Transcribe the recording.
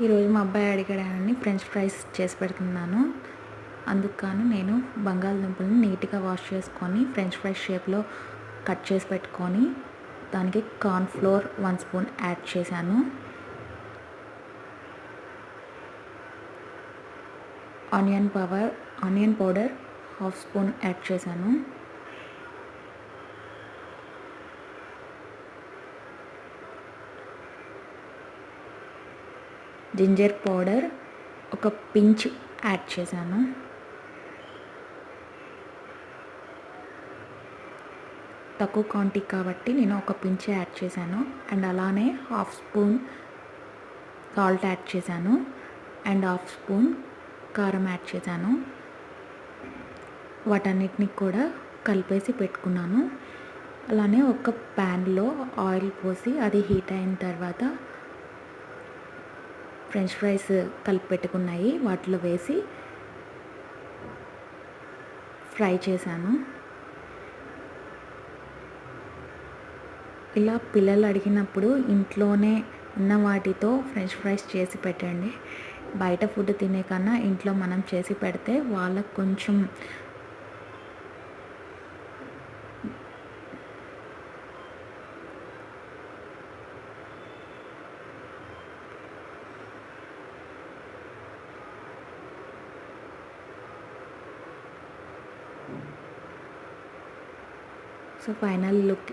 ఈరోజు మా అబ్బాయి అడిగాడని ఫ్రెంచ్ ఫ్రైస్ చేసి పెడుతున్నాను. అందుకు నేను బంగాళదుంపలను నీట్‌గా వాష్ చేసుకొని ఫ్రెంచ్ ఫ్రైస్ షేప్‌లో కట్ చేసి పెట్టుకొని దానికి కార్న్ ఫ్లోర్ 1 స్పూన్ యాడ్ చేశాను. ఆనియన్ పౌడర్ 1/2 స్పూన్ యాడ్ చేశాను. జింజర్ పౌడర్ ఒక పించ్ యాడ్ చేశాను. తక్కువ క్వాంటిటీ కాబట్టి నేను ఒక పించ్ యాడ్ చేశాను. అండ్ అలానే 1/2 స్పూన్ సాల్ట్ యాడ్ చేశాను. అండ్ 1/2 స్పూన్ కారం యాడ్ చేశాను. వాటన్నిటిని కూడా కలిపేసి పెట్టుకున్నాను. అలానే ఒక ప్యాన్లో ఆయిల్ పోసి అది హీట్ అయిన తర్వాత ఫ్రెంచ్ ఫ్రైస్ కలిపి పెట్టుకున్నాయి వాటిలో వేసి ఫ్రై చేశాను. ఇలా పిల్లలు అడిగినప్పుడు ఇంట్లోనే ఉన్న వాటితో ఫ్రెంచ్ ఫ్రైస్ చేసి పెట్టండి. బయట ఫుడ్ తినే కన్నా ఇంట్లో మనం చేసి పెడితే వాళ్ళకు కొంచెం సో ఫైనల్ లుక్